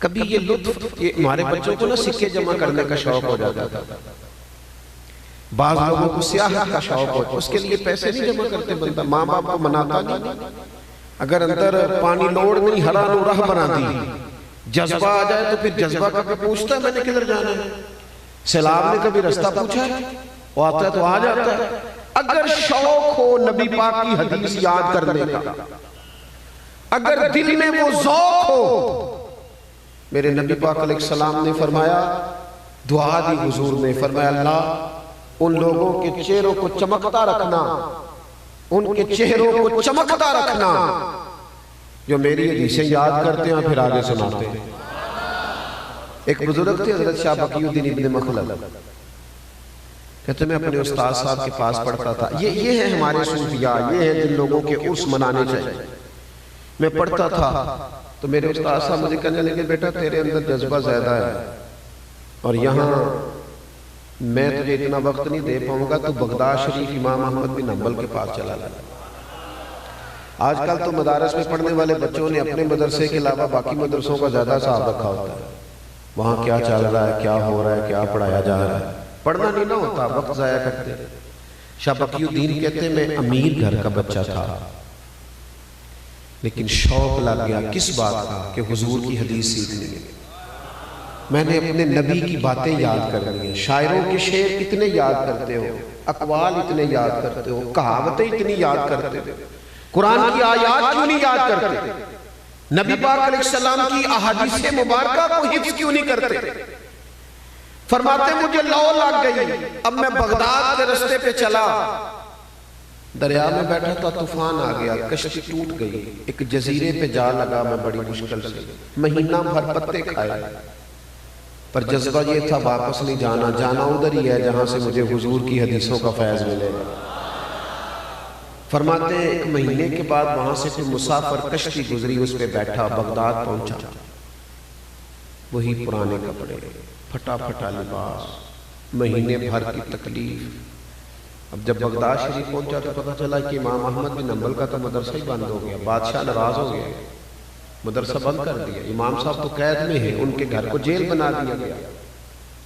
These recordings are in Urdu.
کبھی یہ لطف، یہ ہمارے بچوں کو نا سکے جمع کرنے کا شوق ہو جاتا تھا، بعض لوگوں کو سیاحت کا شوق ہوتا، اس کے لیے پیسے نہیں جمع کرتے بندہ، ماں باپ کو مناتا نہیں، اگر اندر پانی لوڑ نہیں ہرا نو راہ بنا دی، جذبہ آ جائے تو پھر جذبہ کبھی پوچھتا ہے میں نے کدھر جانا ہے، سیلاب نے کبھی رستہ پوچھا ہے، وہ آتا ہے تو آ جاتا ہے۔ اگر شوق ہو نبی پاک کی حدیث یاد کرنے کا، اگر دل میں وہ ذوق ہو، میرے نبی پاک علیہ السلام نے فرمایا، دعا دی حضور نے فرمایا اللہ ان لوگوں کے چہروں کو چمکتا رکھنا، ان کے چہروں کو چمکتا رکھنا جو میری حدیثیں یاد کرتے ہیں پھر آگے سناتے ہیں۔ ایک بزرگ تھے حضرت شاہ بقی الدین ابن مخلد، کہتے میں اپنے استاد صاحب کے پاس پڑھتا تھا، یہ ہیں ہمارے صوفیاء، یہ ہیں جن لوگوں کے عرس منانے چاہیے۔ میں پڑھتا تھا تو میرے استاد صاحب مجھے کہنے لگے بیٹا تیرے اندر جذبہ زیادہ ہے اور یہاں میں تجھے اتنا وقت نہیں دے پاؤں گا، تو بغداد شریف امام احمد بن حنبل کے پاس چلا جا۔ آج کل تو مدارس میں پڑھنے والے بچوں نے اپنے مدرسے کے علاوہ باقی مدرسوں کا زیادہ حساب رکھا ہوتا ہے، وہاں کیا چل رہا ہے، کیا ہو رہا ہے، کیا پڑھایا جا رہا ہے، پڑھنا نہیں نہ ہوتا، وقت ضائع کرتے۔ شاہ بقی الدین کہتے میں امیر گھر کا بچہ تھا لیکن شوق لگ گیا کس بات کا کہ حضور کی حدیث سیکھنے کے، میں نے اپنے نبی کی باتیں یاد کر لی ہیں۔ شاعروں کے شعر کتنے یاد کرتے ہو، اقوال اتنے یاد کرتے ہو، کہاوتیں اتنی یاد کرتے ہو، قرآن کی آیات کیوں نہیں یاد کرتے، نبی پاک علیہ السلام کی احادیث مبارکہ کو حفظ کیوں نہیں کرتے؟ فرماتے مجھے لو لگ گئی، اب میں بغداد کے رستے پہ چلا، دریا میں بیٹھا تھا، طوفان آ گیا، کشتی ٹوٹ گئی، ایک جزیرے پہ جا لگا میں بڑی مشکل سے، مہینہ بھر پتے کھائے، پر جذبہ یہ تھا واپس نہیں جانا، جانا ادھر ہی ہے جہاں سے مجھے حضور کی حدیثوں کا فیض ملے گا۔ فرماتے ہیں ایک مہینے کے بعد وہاں سے کوئی مسافر کشتی گزری، اس پہ بیٹھا، بغداد پہنچا، وہی پرانے کپڑے، پھٹا پھٹا لباس، مہینے بھر کی تکلیف۔ اب جب بغداد شریف پہنچا تو پتہ چلا کہ امام احمد بن حنبل کا تو مدرسہ ہی بند ہو گیا، بادشاہ ناراض ہو گیا، مدرسہ بند کر دیا، امام صاحب تو قید میں ہیں، ان کے گھر کو جیل بنا دیا گیا،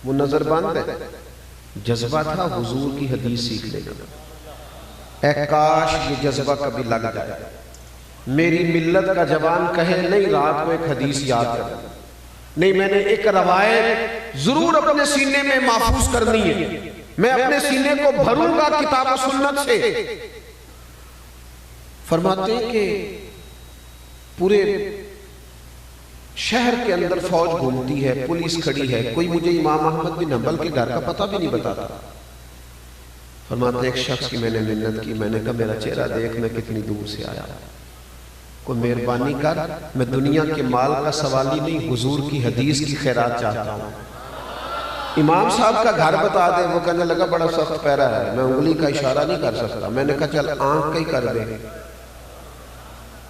وہ نظر بند ہے۔ جذبہ تھا حضور کی حدیث سیکھنے کا، اے کاش یہ جذبہ کبھی لگ جائے، میری ملت کا جوان کہے نہیں رات کو ایک حدیث یاد کر، نہیں میں نے ایک روایت ضرور اپنے سینے میں محفوظ کرنی ہے، میں اپنے سینے کو بھروں گا کتاب و سنت سے۔ فرماتے ہیں کہ پورے شہر کے اندر فوج گھومتی ہے، پولیس کھڑی ہے، کوئی مجھے امام احمد بن حنبل کے گھر کا پتہ بھی نہیں بتاتا۔ فرماتے ہیں ایک شخص کی میں نے منت کی، میں نے کہا میرا چہرہ دیکھ میں کتنی دور سے آیا، کوئی مہربانی کر، میں دنیا کے مال کا سوال ہی نہیں، حضور کی حدیث کی خیرات چاہتا ہوں۔ امام صاحب کا گھر بتا دے، وہ کہنے لگا بڑا سخت پیرا ہے، میں انگلی کا اشارہ نہیں کر سکتا، میں نے کہا چل آنکھ کا ہی کر دے،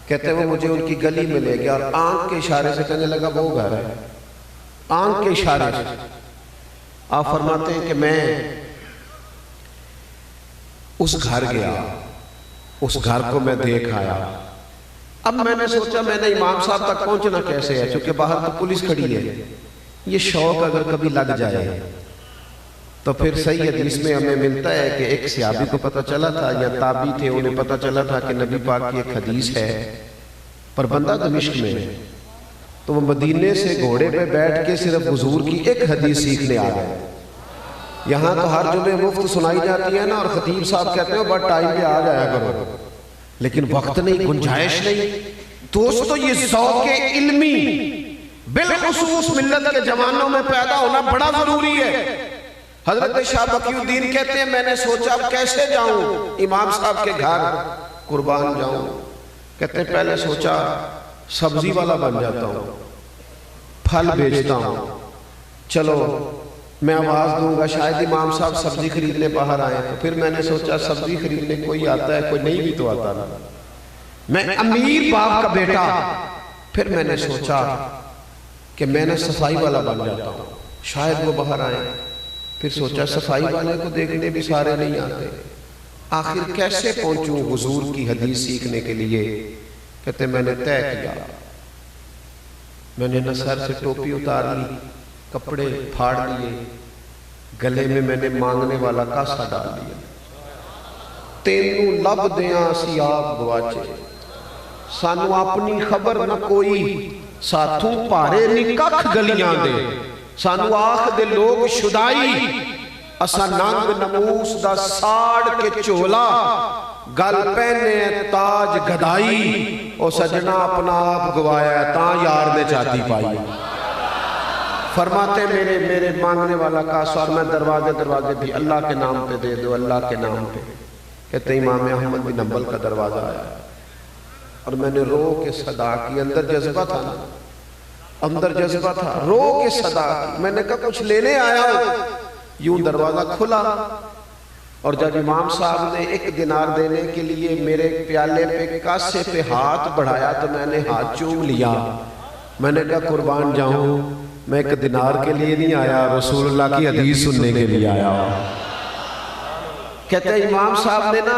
کہتے وہ مجھے ان کی گلی میں لے گیا اور آنکھ کے اشارے سے کہنے لگا وہ گھر ہے، آنکھ کے اشارے سے۔ آپ فرماتے ہیں کہ میں اس گھر گیا، اس گھر کو میں دیکھ آیا، اب میں نے سوچا میں نے امام صاحب تک پہنچنا کیسے ہے، چونکہ باہر تو پولیس کھڑی ہے، یہ شوق اگر کبھی لگ جائے تو پھر صحیح حدیث میں ہمیں ملتا ہے کہ ایک صحابی کو پتہ چلا تھا یا تابعی تھے انہیں پتہ چلا تھا کہ نبی پاک کی ایک حدیث ہے، پر بندہ دمشق میں ہے، تو وہ مدینے سے گھوڑے پہ بیٹھ کے صرف حضور کی ایک حدیث سیکھنے آ گئے۔ یہاں تو ہر جمعے مفت سنائی جاتی ہے نا، اور خطیب صاحب کہتے ہیں بڑا ٹائم پہ آ جایا کرو، لیکن وقت نہیں، گنجائش نہیں۔ دوستو یہ ذوق علمی بالخصوص ملت کے جوانوں میں پیدا ہونا بڑا ضروری ہے۔ حضرت شاہ بقی الدین کہتے ہیں میں نے سوچا اب کیسے جاؤں امام صاحب کے گھر قربان جاؤں، کہتے ہیں پہلے سوچا سبزی والا بن جاتا ہوں، پھل بیچتا ہوں، چلو میں آواز دوں گا شاید امام صاحب سبزی خریدنے باہر آئے، تو پھر میں نے سوچا سبزی خریدنے کوئی آتا ہے کوئی نہیں بھی تو آتا نا، میں امیر باپ کا بیٹا، پھر میں نے سوچا کہ میں نے صفائی والا بن جاتا ہوں، شاید وہ باہر آئیں، پھر سوچا صفائی والے کو دیکھنے بھی سارے نہیں آتے، آخر کیسے پہنچوں حضور کی حدیث سیکھنے کے لیے؟ کہتے میں نے طے کیا میں نے سر سے ٹوپی اتار لی، کپڑے پھاڑ لیے، گلے میں میں نے مانگنے والا کاسا ڈال دیا۔ تینوں لب دیاں سی آپ گواچے، سانو اپنی خبر نہ کوئی، ساتھوں پارے نی ککھ گلیاں دے، سانو آخ دے لوگ شدائی، اسا ننگ نموس دا ساڑ کے چولا، گل پہنے تاج گدائی، او سجنہ اپنا آپ گوایا تاں یار نے چاہتی پائی۔ فرماتے میرے مانگنے والا کاسا، اور میں دروازے بھی اللہ کے نام پہ دے دو، اللہ کے نام پہ۔ کہتے امام احمد بن حنبل کا دروازہ آیا اور میں نے رو کے صدا کی، اندر جذبہ تھا نا، اندر جذبہ تھا، رو کے صدا کی، میں نے کہا کچھ لینے آیا ہوں، یوں دروازہ کھلا، اور جب امام صاحب نے 1 دینار دینے کے لیے میرے پیالے پہ کاسے پہ ہاتھ بڑھایا تو میں نے ہاتھ چوم لیا۔ میں نے کہا قربان جاؤں، میں 1 دینار کے لیے نہیں آیا، رسول اللہ کی حدیث سننے کے لیے آیا ہوں۔ کہتے ہیں امام صاحب نے نا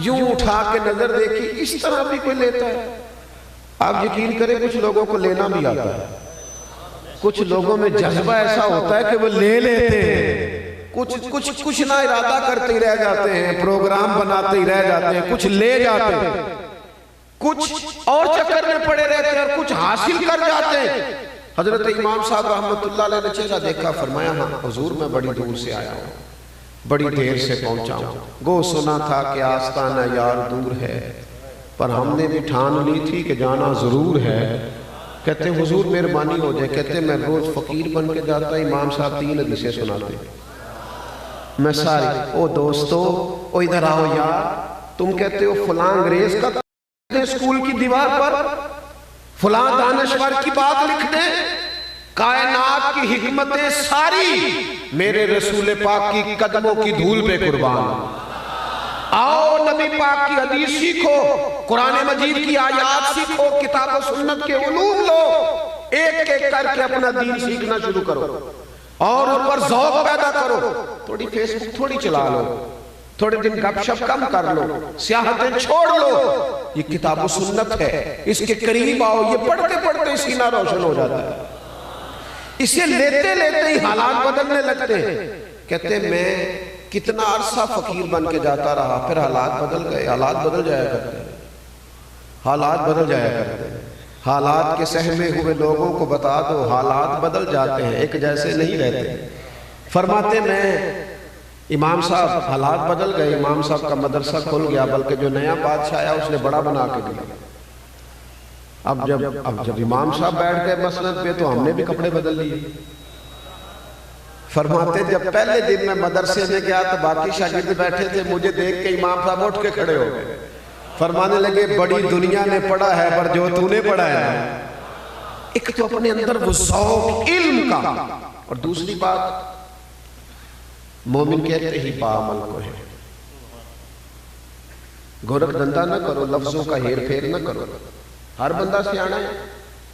یوں اٹھا کے نظر دیکھی، اس طرح بھی کوئی لیتا ہے؟ آپ یقین کریں کچھ لوگوں کو لینا بھی آتا ہے، کچھ لوگوں میں جذبہ ایسا ہوتا ہے کہ وہ لے لیتے ہیں، کچھ نہ ارادہ کرتے ہی رہ جاتے ہیں، پروگرام بناتے ہی رہ جاتے ہیں، کچھ لے جاتے ہیں، کچھ اور چکر میں پڑے رہتے ہیں اور کچھ حاصل کر جاتے ہیں۔ حضرت امام صاحب رحمت اللہ علیہ نے چہرہ دیکھا، فرمایا ہاں حضور میں بڑی دور سے آیا ہوں، بڑی دیر سے پہنچا ہوں، گو سنا تھا کہ آستانہ یار دور ہے، پر ہم نے بھی ٹھان لی تھی کہ جانا ضرور ہے۔ کہتے ہیں حضور مہربانی ہو جائے، کہتے ہیں میں روز فقیر بن کے جاتا، امام صاحب 3 حدیثیں سناتے ہیں، میں ساری، او دوستو، او ادھر آؤ یار، تم کہتے ہو فلاں انگریز کا اسکول کی دیوار پر فلاں دانشور کی بات لکھ دیں، کائنات کی حکمتیں ساری میرے رسول پاک کی قدموں کی دھول پہ قربان۔ آؤ نبی پاک کی حدیث سیکھو، قرآن مجید کی آیات سیکھو، کتاب و سنت کے علوم لو، ایک ایک کر کے اپنا دین سیکھنا شروع کرو اور اس پر ذوق پیدا کرو۔ تھوڑی فیس بک تھوڑی چلا لو، تھوڑے دن گپ شپ کم کر لو، سیاحتیں چھوڑ لو، یہ کتاب و سنت ہے، اس کے قریب آؤ، یہ پڑھتے پڑھتے سینہ روشن ہو جاتا ہے، اسے لیتے لیتے ہی حالات بدلنے لگتے ہیں۔ کہتے ہیں میں کتنا عرصہ فقیر بن کے جاتا رہا، پھر حالات بدل گئے، حالات بدل جایا کرتے ہیں، حالات بدل جایا کرتے ہیں، حالات کے سہمے ہوئے لوگوں کو بتا دو، حالات بدل جاتے ہیں، ایک جیسے نہیں رہتے۔ فرماتے میں امام صاحب حالات بدل گئے، امام صاحب کا مدرسہ کھل گیا، بلکہ جو نیا بادشاہ آیا اس نے بڑا بنا کے دیا۔ اب جب امام صاحب بیٹھ گئے مسند پہ تو ہم نے بھی کپڑے بدل لیے۔ فرماتے جب پہلے دن میں مدرسے میں گیا تو باقی شاگرد بیٹھے تھے، مجھے دیکھ کے امام صاحب اٹھ کے کھڑے ہو گئے، فرمانے لگے بڑی دنیا نے پڑھا ہے پر جو تو نے پڑھا ہے، ایک تو اپنے اندر وہ ذوق علم کا، اور دوسری بات مومن کہتے ہی باعمل کو ہے، گورکھ دھندا نہ کرو، لفظوں کا ہیر پھیر نہ کرو، ہر بندہ سیانا ہے،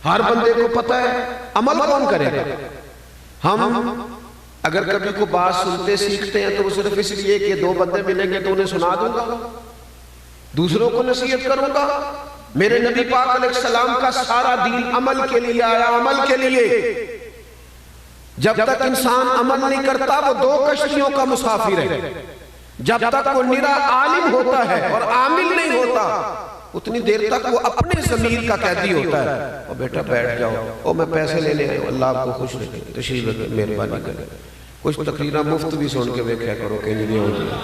ہر بندے کو پتہ ہے، عمل کون کرے گا؟ ہم اگر کبھی کو بات سنتے سیکھتے ہیں تو وہ صرف اس لیے کہ 2 بندے ملیں گے تو انہیں سنا دوں گا، دوسروں کو نصیحت کروں گا۔ میرے نبی پاک علیہ السلام کا سارا دین عمل کے لیے آیا، عمل کے لیے۔ جب تک انسان عمل نہیں کرتا وہ 2 کشتیوں کا مسافر ہے، جب تک وہ نرا عالم ہوتا ہے اور عامل نہیں ہوتا اتنی دیر تک وہ اپنے ضمیر کا قیدی ہوتا ہے۔ او بیٹا بیٹھ جاؤ، او میں پیسے لینے آئے ہوں، اللہ آپ کو خوش رکھے، تشریف رکھے، مہربانی کرے، کچھ تقریرہ مفت بھی سن کے دیکھا کرو کہ نہیں ہو جائے،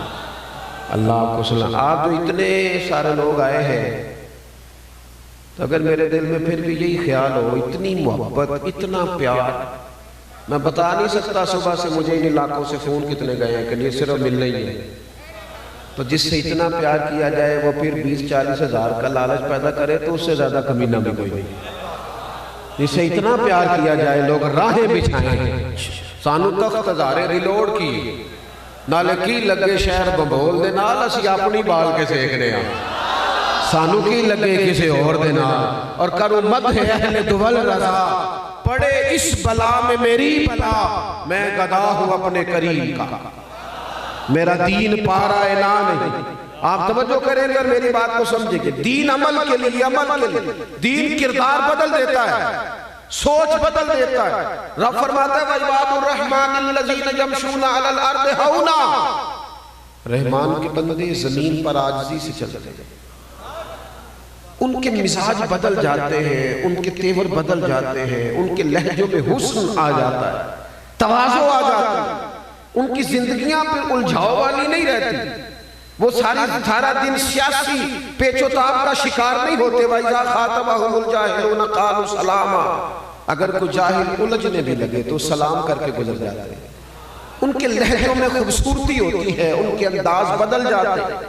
اللہ آپ کو سنا۔ آپ جو اتنے سارے لوگ آئے ہیں تو اگر میرے دل میں پھر بھی یہی خیال ہو، اتنی محبت، اتنا پیار، میں بتا نہیں سکتا صبح سے مجھے ان علاقوں سے فون کتنے گئے ہیں کہ یہ صرف ملنا ہی ہے، تو جس سے اتنا پیار کیا جائے وہ پھر 20-40 ہزار کا لالچ پیدا کرے تو اس سے زیادہ کمینہ بھی کوئی نہیں۔ جس سے اتنا پیار کیا جائے لوگ راہیں بچھائیں، سانو تخت ہزارے ریلوڑ کی، نالے کی لگے شہر بمبول دے نال اسی اپنی بال کے سیکھنے ہیں، سانو کی لگے کسے اور دے نال، اور کرو مدح اہل دول رضا، پڑے اس بلا میں میری بلا، میں گدا ہوں اپنے کریم کا، میرا دین پارا اعلان ہے۔ آپ توجہ کریں اگر میری بات کو سمجھیں کہ دین عمل کے لیے، عمل کے لیے دین کردار بدل دیتا ہے۔ سوچ بدل دیتا ہے. رب فرماتا ہے وَعِبَادُ الرَّحْمَنِ الَّذِينَ يَمْشُونَ عَلَى الْأَرْضِ هَوْنًا. رحمان کے بندے زمین پر عاجزی سے چلتے ہیں. ان کے مزاج بدل جاتے ہیں, ان کے تیور بدل جاتے ہیں, ان کے لہجوں میں حسن آ جاتا ہے, تواضع آ جاتا ہے. ان کی زندگیاں پھر الجھاؤ والی نہیں رہتی. وہ سارا دن سیاسی پیچ و تاب کا شکار نہیں ہوتے. وَإِذَا خَاطَبَهُمُ الْجَاهِلُونَ قَالُوا سَلَامًا. اگر کوئی جاہل الجھنے بھی لگے تو سلام کر کے گزر جاتے ہیں. ان کے لہجوں میں خوبصورتی ہوتی ہے, ان کے انداز بدل جاتے ہیں.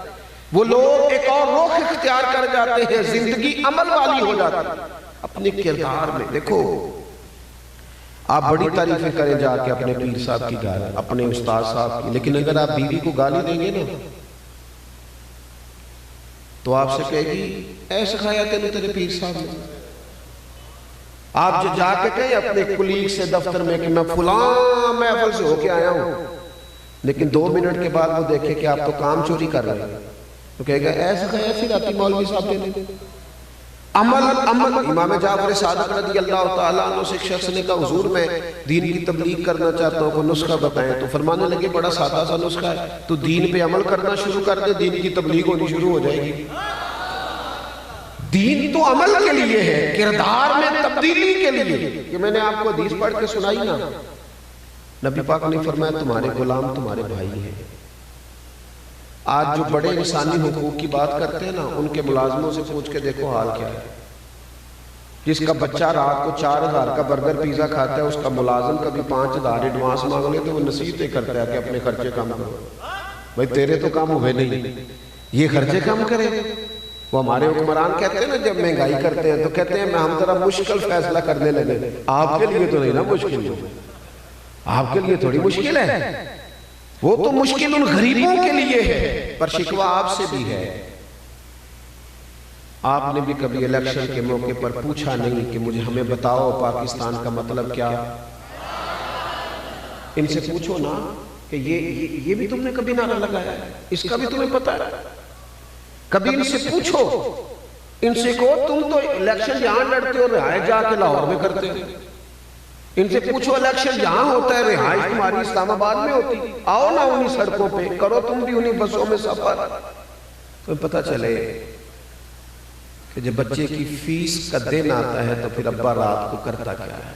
وہ لوگ ایک اور رخ اختیار کر جاتے ہیں, زندگی عمل والی ہو جاتی ہے. اپنے کردار میں دیکھو, آپ بڑی تعریفیں کریں جا کے اپنے پیر صاحب کی گالی, اپنے استاد صاحب کی, لیکن اگر آپ بیوی کو گالی دیں گے نا تو آپ سے کہے گی اے سکھایا تینوں تیرے پیر صاحب نے. آپ جو جا کے کہیں اپنے کلیگ سے دفتر میں کہ میں فلاں محفل سے ہو کے آیا ہوں, لیکن 2 منٹ کے بعد وہ دیکھے کہ آپ تو کام چوری کر رہے ہیں, تو کہے گا ایسا کہا پھر آتی مولوی صاحب نے. عمل. امام جعفر صادق رضی اللہ تعالیٰ عنہ سے ایک شخص نے کہا حضور میں دین کی تبلیغ کرنا چاہتا ہوں, کوئی نسخہ بتائیں. تو فرمانے لگے بڑا سادہ سا نسخہ ہے, تو دین پہ عمل کرنا شروع کر دے, دین کی تبلیغ ہونی شروع ہو جائے گی. دین تو عمل کے لیے ہے, کردار میں تبدیلی کے لیے. کہ میں نے آپ کو حدیث پڑھ کے سنائی نا, نبی پاک نے فرمایا تمہارے غلام تمہارے بھائی ہیں. آج جو بڑے انسانی حقوق کی بات کرتے ہیں نا, ان کے ملازموں سے پوچھ کے دیکھو حال کیا ہے. جس کا بچہ رات کو 4000 کا برگر پیزا کھاتا ہے, اس کا ملازم کبھی 5000 ایڈوانس مانگ لے تو وہ نصیحتیں کرتا ہے کہ اپنے خرچے کم کرو. بھائی تیرے تو کام ہوئے نہیں, یہ خرچے کم کرے. وہ ہمارے حکمران کہتے ہیں نا جب مہنگائی کرتے ہیں تو کہتے ہیں ہم ذرا مشکل فیصلہ کرنے لگے. آپ کے لیے تو نہیں نا مشکل, آپ کے لیے تھوڑی مشکل ہے, وہ تو مشکل ان غریبوں کے لیے ہے. پر شکوہ آپ سے بھی ہے. آپ نے بھی کبھی الیکشن کے موقع پر پوچھا نہیں کہ مجھے ہمیں بتاؤ پاکستان کا مطلب کیا. ان سے پوچھو نا کہ یہ بھی تم نے کبھی نعرہ لگایا ہے, اس کا بھی تمہیں پتا ہے. کبھی ان سے پوچھو, ان سے کہو تم تو الیکشن یہاں لڑتے ہو, رہائش جا کے لاہور میں کرتے ہو. ان سے پوچھو الیکشن جہاں ہوتا ہے رہائش تمہاری اسلام آباد میں ہوتی, آؤ نا انہی سڑکوں پہ, کرو تم بھی انہی بسوں میں سفر, تو پتہ چلے کہ جب بچے کی فیس کا دن آتا ہے تو پھر ابا رات کو کرتا کیا ہے.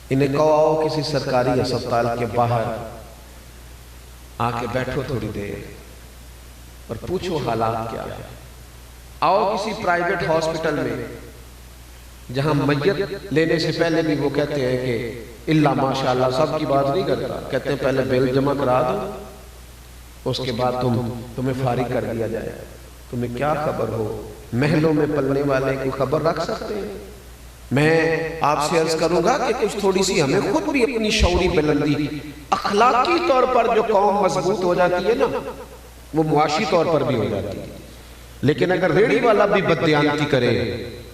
انہیں کہو آؤ کسی سرکاری ہسپتال کے باہر آ کے بیٹھو تھوڑی دیر اور پوچھو حالات کیا ہے. آؤ کسی پرائیویٹ ہاسپٹل میں جہاں میت لینے سے پہلے بھی وہ کہتے ہیں کہ اللہ ماشاءاللہ سب کی بات نہیں کرتا, کہتے ہیں پہلے بل جمع کرا دو, اس کے بعد تمہیں فارغ کر دیا جائے. تمہیں کیا خبر ہو, محلوں میں پلنے والے کو خبر رکھ سکتے ہیں. میں آپ سے عرض کروں گا کہ کچھ تھوڑی سی ہمیں خود بھی اپنی شعوری بلندی, اخلاقی طور پر جو قوم مضبوط ہو جاتی ہے نا, وہ معاشی طور پر بھی ہو جاتی ہے. لیکن اگر ریڑھی والا بھی بددیانتی کرے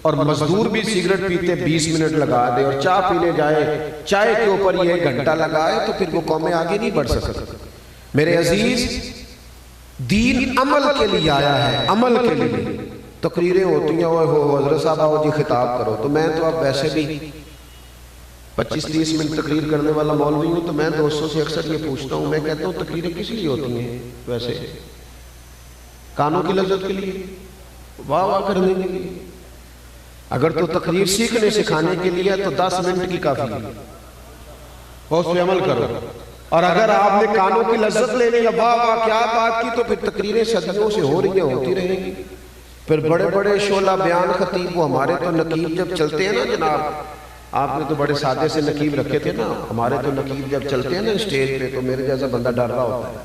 اور مزدور بھی سگریٹ پیتے 20 منٹ لگا دے اور چائے پینے جائے چائے کے اوپر یہ 1 گھنٹہ لگائے, تو پھر وہ قومیں آگے نہیں بڑھ سکتی. میرے عزیز, دین عمل کے لیے آیا ہے, عمل کے لیے. تقریریں ہوتی ہیں حضرت صاحب آؤ جی خطاب کرو, تو میں تو اب ویسے بھی 25-30 منٹ تقریر کرنے والا مولوی ہوں, تو میں دوستوں سے اکثر یہ پوچھتا ہوں, میں کہتا ہوں تقریریں کس لیے ہوتی ہیں ویسے؟ کانوں کی لذت کے لیے, واہ واہ کرنے کے لیے. اگر تو تقریر سیکھنے سکھانے کے لیے تو 10 منٹ کی کافی ہے, اور اس پہ عمل کرو. اور اگر آپ نے کانوں کی لذت لینے یا واہ واہ کیا بات کی, تو پھر تقریریں صدیوں سے ہو رہی ہیں, ہوتی رہیں گی. پھر بڑے بڑے شعلہ بیان خطیب, وہ ہمارے تو نقیب جب چلتے ہیں نا جناب, آپ نے تو بڑے سادے سے نقیب رکھے تھے نا, ہمارے تو نقیب جب چلتے ہیں نا اسٹیج پہ تو میرے جیسا بندہ ڈر رہا ہوتا ہے.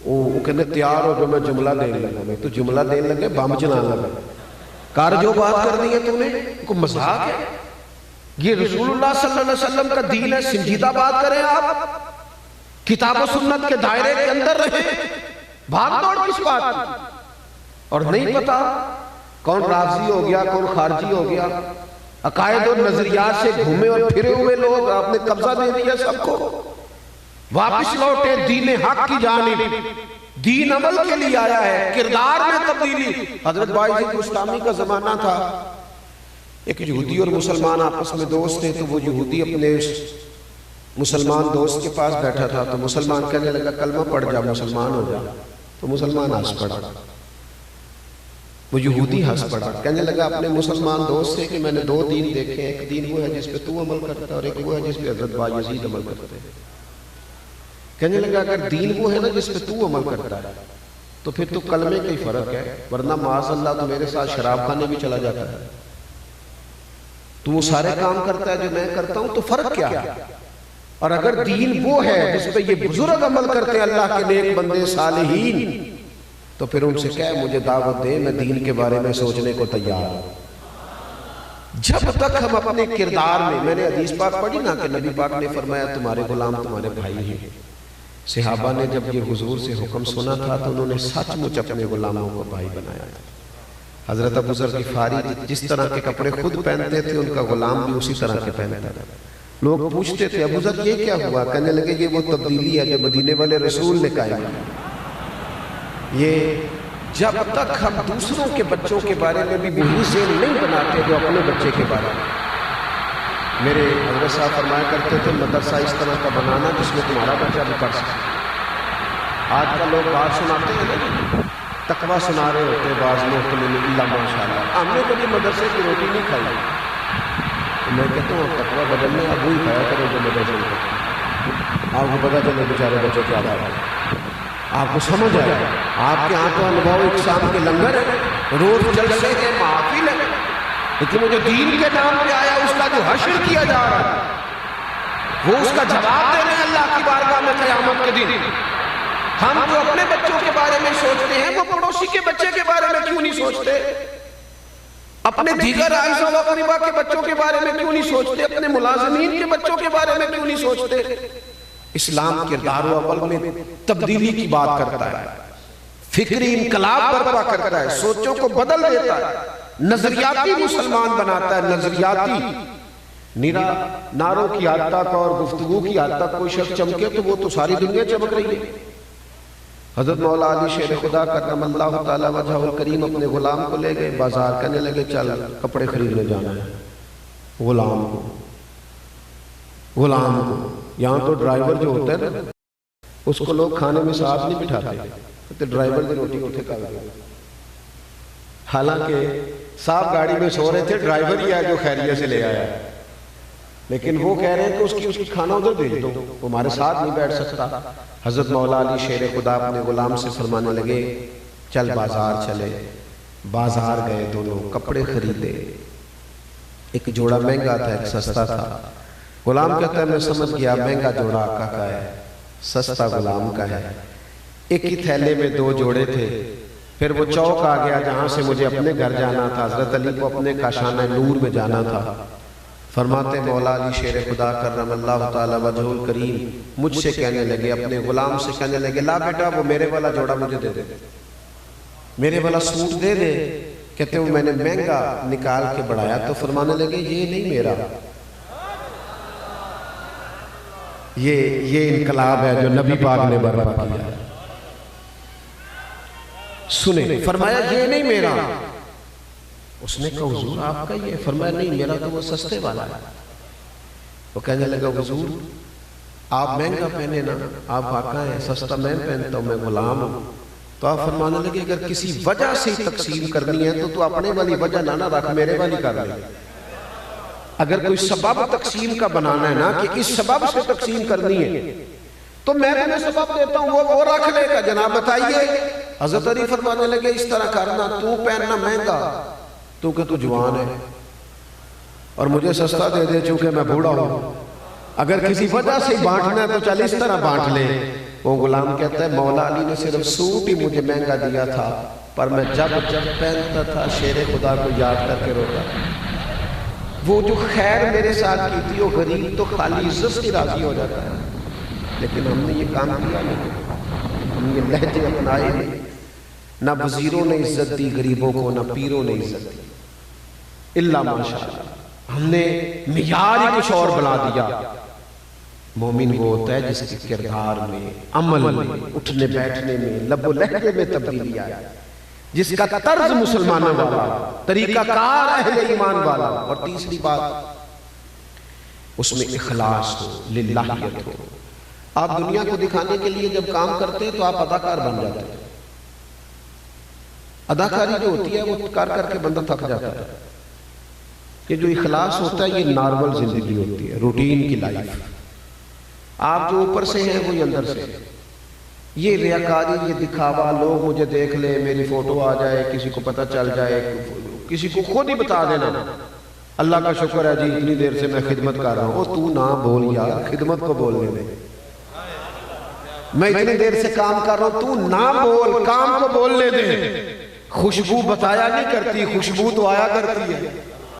وہ کہنے تیار ہو جو میں جملہ دینے لگا, میں تو جملہ دینے لگے بم چلانے لگا. کار جو بات کر دی ہے تو نے کوئی مذاق ہے؟ یہ رسول اللہ صلی اللہ علیہ وسلم کا دین ہے, سنجیدہ بات کریں آپ, کتاب و سنت کے دائرے کے اندر رہیں, بھاگ دوڑ کس بات کی؟ اور نہیں پتا کون رافضی ہو گیا, کون خارجی ہو گیا, عقائد و نظریات سے گھومے اور پھرے ہوئے لوگ, آپ نے قبضہ دے دیا سب کو. واپس لوٹے دین حق کی جانب. دین عمل کے لیے آیا ہے, کردار میں تبدیلی. حضرت بائی بستامی کا زمانہ تھا, ایک یہودی اور مسلمان آپس میں دوست تھے، تو وہ یہودی اپنے مسلمان دوست کے پاس بیٹھا تھا، تو مسلمان کہنے لگا کلمہ پڑھ جا، مسلمان ہو جا، تو مسلمان ہنس پڑا، وہ یہودی ہنس پڑا، کہنے لگا اپنے مسلمان دوست سے کہ میں نے دو دین دیکھے ہیں، ایک دین وہ ہے جس پہ تو عمل کرتا ہے اور ایک وہ ہے جس پہ حضرت بایزید عمل کرتے ہیں۔ کہنے لگا اگر دین وہ ہے نا جس پہ تو عمل کرتا ہے تو پھر تو کلمے کا ہی فرق ہے، ورنہ معاذ اللہ تو میرے ساتھ شراب خانے بھی چلا جاتا ہے، تو وہ سارے کام کرتا ہے جو میں کرتا ہوں، تو فرق کیا ہے؟ اور اگر دین وہ ہے جس پہ یہ بزرگ عمل کرتے ہیں اللہ کے نیک بندے صالحین، تو پھر ان سے کہے مجھے دعوت دے، میں دین کے بارے میں سوچنے کو تیار ہوں۔ جب تک ہم اپنے کردار میں نے حدیث پاک پڑھی نا کہ نبی پاک نے فرمایا تمہارے غلام تمہارے بھائی ہیں، صحابہ نے جب یہ حضور سے حکم سنا تھا تو انہوں نے سچ مچ اپنے غلاموں کو بھائی بنایا تھا۔ حضرت ابو ذر غفاری جس طرح کے کپڑے خود پہنتے تھے ان کا غلام بھی اسی طرح کے پہنتا تھا۔ لوگ پوچھتے تھے ابو ذر یہ کیا ہوا؟ کہنے لگے یہ وہ تبدیلی ہے جو مدینے والے رسول نے قائم کی۔ یہ جب تک ہم دوسروں کے بچوں کے بارے میں بھی وہی ذہن نہیں بناتے جو اپنے بچے کے بارے میں۔ میرے حضرت صاحب فرمایا کرتے تھے مدرسہ اس طرح کا بنانا جس میں تمہارا بچہ بھی پڑھ سکے۔ آج کل لوگ بات سناتے ہیں نا، تقویٰ سنا رہے ہوتے بعض لوگ تو اللہ ماشاءاللہ، ہم نے کبھی مدرسے کی روٹی نہیں کھائی۔ میں کہتا ہوں تقویٰ بدلنے اب وہی کھایا کرو جو مدرسے میں، آپ کو پتہ چلے بیچارے بچوں کیا بات ہے، آپ کو سمجھ آئے۔ آپ کے ہاں تو انبھاؤ اقسام کے لنگر ہے، روز جلسے کے محافل ہے، لیکن وہ جو دین کے نام پہ آیا اس کا جو حشر کیا جا رہا ہے وہ اس کا جواب دینے اللہ کی بارگاہ میں قیامت کے دن۔ ہم جو اپنے بچوں کے بارے میں سوچتے ہیں وہ پڑوسی کے بچے کے بارے میں کیوں نہیں سوچتے؟ اپنے دیگر اعزاء و اقرباء کے بچوں کے بارے میں کیوں نہیں سوچتے؟ اپنے ملازمین کے بچوں کے بارے میں کیوں نہیں سوچتے؟ اسلام کردار و عمل میں تبدیلی کی بات کرتا ہے، فکری انقلاب برپا کرتا ہے، سوچوں کو بدل دیتا ہے، نظریاتی مسلمان بناتا ہے۔ نظریاتی نعروں کی حد تک اور گفتگو کی حد تک کوئی شخص چمکے تو وہ تو ساری دنیا چمک رہی ہے۔ حضرت مولا علی شیر خدا کرم اللہ تعالی وجہ الکریم اپنے غلام کو لے گئے بازار، کہنے لگے چل کپڑے خریدنے جانا ہے۔ غلام کو یہاں تو ڈرائیور جو ہوتا ہے نا اس کو لوگ کھانے میں ساتھ نہیں بٹھاتے، تو ڈرائیور کی روٹی اٹھے کھا گئے، حالانکہ صاحب گاڑی میں سو رہے تھے، ڈرائیور ہی ہے جو خیریت سے لے آیا ہے، لیکن وہ کہہ رہے ہیں کہ اس کی کھانا ادھر بھیج دو، وہ ہمارے ساتھ نہیں بیٹھ سکتا۔ حضرت مولا علی شیر خدا اپنے غلام سے فرمانے لگے چل بازار چلے۔ بازار گئے، دونوں کپڑے خریدے، ایک جوڑا مہنگا تھا ایک سستا تھا۔ غلام کہتا ہے میں سمجھ گیا مہنگا جوڑا آقا کا ہے، سستا غلام کا ہے۔ ایک ہی تھیلے میں دو جوڑے تھے۔ پھر وہ چوک آ گیا جہاں سے مجھے اپنے گھر جانا تھا، حضرت علی کو اپنے کاشانہ نور میں جانا تھا۔ فرماتے مولا علی شیر خدا کرم اللہ تعالی وجہ الکریم مجھ سے کہنے لگے، اپنے غلام سے کہنے لگے لا بیٹا وہ میرے والا جوڑا مجھے دے دے، میرے والا سوٹ دے دے۔ کہتے ہیں میں نے مہنگا نکال کے بڑھایا تو فرمانے لگے یہ نہیں میرا، یہ انقلاب ہے جو نبی پاک نے برپا کیا۔ سنیں، فرمایا یہ نہیں میرا۔ اس نے کہا حضور آپ کا یہ؟ فرمایا نہیں میرا تو وہ سستے والا ہے۔ وہ کہنے لگا حضور آپ مہنگا پہنے نا، آپ آقا ہیں، سستا میں پہنتا ہوں، میں غلام ہوں۔ تو آپ فرمانے لگے اگر کسی وجہ سے تقسیم کرنی ہے تو اپنے والی وجہ نہ رکھ، میرے والی کر لے۔ اگر کوئی سبب تقسیم کا بنانا ہے نا کہ اس سبب سے تقسیم کرنی ہے تو میں تمہیں سبب دیتا ہوں، وہ رکھ لے گا۔ جناب بتائیے، حضرت علی فرمانے لگے اس طرح کرنا، تو پہننا مہنگا تو کہ تو جوان ہے اور مجھے سستا دے دے چونکہ میں بوڑھا ہوں، اگر کسی وجہ سے بانٹنا ہے تو چل اس طرح بانٹ لے۔ وہ غلام کہتا ہے مولا علی نے صرف سوٹ ہی مجھے مہنگا دیا تھا، پر میں جب پہنتا تھا شیر خدا کو یاد کر کے روتا تھا۔ وہ جو خیر میرے ساتھ کی تھی وہ غریب تو خالی عزت سے راضی ہو جاتا ہے، لیکن ہم نے یہ کام کیا نہیں، ہم یہ لہجے اپنائے نہیں۔ نہ وزیروں نے عزت دی غریبوں کو، نہ پیروں نے عزت دی، اللہ ماشاءاللہ ہم نے معیار ہی کچھ اور بنا دیا۔ مومن وہ ہوتا ہے جس کے کردار میں، عمل میں، اٹھنے بیٹھنے میں، لب و لہجے میں تبدیلی آئے۔ جس کا طرز مسلمانوں والا، طریقہ کار اہل ایمان والا، اور تیسری بات اس میں اخلاص ہو، للہیت ہو۔ آپ دنیا کو دکھانے کے لیے جب کام کرتے ہیں تو آپ اداکار بن جاتے ہیں۔ اداکاری جو ہوتی ہے وہ کر کر کے بندہ تھک جاتا ہے۔ یہ جو اخلاص ہوتا ہے یہ نارمل زندگی ہوتی ہے، روٹین کی لائف۔ آپ جو اوپر سے ہیں وہی اندر سے۔ یہ ریاکاری، یہ دکھاوا، لوگ مجھے دیکھ لیں، میری فوٹو آ جائے، کسی کو پتہ چل جائے، کسی کو خود ہی بتا دینا اللہ کا شکر ہے جی اتنی دیر سے میں خدمت کر رہا ہوں۔ تو نہ بول یار، خدمت کو بولنے دے۔ میں اتنی دیر سے کام کر رہا ہوں، تو نہ بول، کام کو بولنے دے۔ خوشبو بتایا نہیں کرتی، خوشبو تو آیا کرتی ہے۔